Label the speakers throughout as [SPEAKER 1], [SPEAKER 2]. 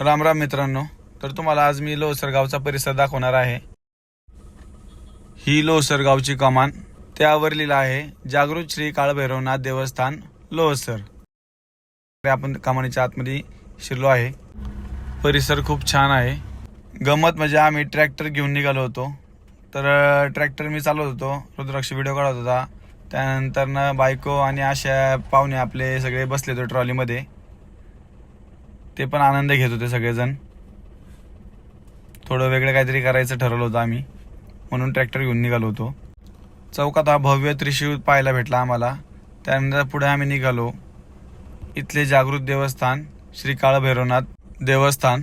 [SPEAKER 1] राम राम मित्रांनो, तर तुम्हाला आज मी लोहसर गावचा परिसर दाखवणार आहे। ही लोहसर गावची कमान, त्यावर लिहिलं आहे जागृत श्री काळभैरवनाथ देवस्थान लोहसर। आपण कमानीच्या आतमध्ये शिरलो आहे। परिसर खूप छान आहे। गमत म्हणजे आम्ही ट्रॅक्टर घेऊन निघालो होतो, तर ट्रॅक्टर मी चालवत होतो, रुद्राक्ष व्हिडिओ काढत होता। त्यानंतर बायको आणि अशा पाहुणे आपले सगळे बसले होते ट्रॉलीमध्ये, ते पण आनंद घेत होते सगळेजण। थोडं वेगळं काहीतरी करायचं ठरवलं होतं आम्ही, म्हणून ट्रॅक्टर घेऊन निघालो होतो। चौकात हा भव्य त्रिशूळ पाहायला भेटला आम्हाला। त्यानंतर पुढे आम्ही निघालो। इथले जागृत देवस्थान श्री काळभैरवनाथ देवस्थान,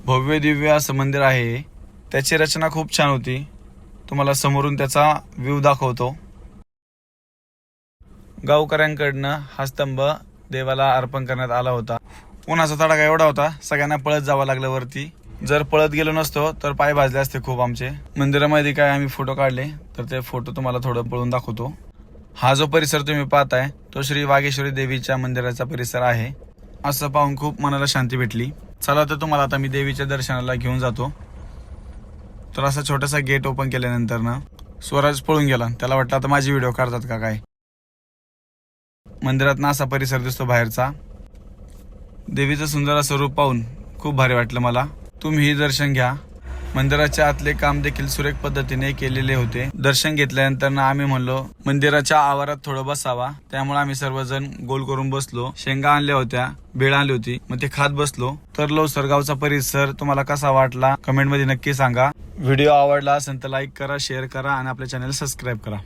[SPEAKER 1] भव्य दिव्य असं मंदिर आहे। त्याची रचना खूप छान होती। तुम्हाला समोरून त्याचा व्ह्यू दाखवतो। गावकऱ्यांकडनं हा स्तंभ देवाला अर्पण करण्यात आला होता। उन्हाचा तडाखा एवढा होता, सगळ्यांना पळत जावं लागलं वरती। जर पळत गेलो नसतो तर पाय भाजले असते खूप आमचे। मंदिरामध्ये काय आम्ही फोटो काढले, तर ते फोटो तुम्हाला थोडं पळून दाखवतो। हा जो परिसर तुम्ही पाहताय तो श्री वागेश्वरी देवीच्या मंदिराचा परिसर आहे। असं पाहून खूप मनाला शांती भेटली। चला तर तुम्हाला आता मी देवीच्या दर्शनाला घेऊन जातो। तर असा छोटासा गेट ओपन केल्यानंतर ना स्वराज पळून गेला। त्याला वाटलं आता माझी व्हिडिओ काढतात का काय। मंदिरात ना असा परिसर दिसतो बाहेरचा। देवीचं सुंदर असं रूप पाहून खूप भारी वाटलं मला। तुम्ही दर्शन घ्या। मंदिराच्या आतले काम देखील सुरेख पद्धतीने केलेले होते। दर्शन घेतल्यानंतर आम्ही म्हणलो मंदिराच्या आवारात थोडं बसावा, त्यामुळे आम्ही सर्वजण गोल करून बसलो। शेंगा आणल्या होत्या, भेळ आणली होती, मग ते खात बसलो। तर लोहसर गावचा परिसर तुम्हाला कसा वाटला कमेंट मध्ये नक्की सांगा। व्हिडिओ आवडला असेल तर लाईक करा, शेअर करा आणि आपल्या चॅनल सबस्क्राईब करा।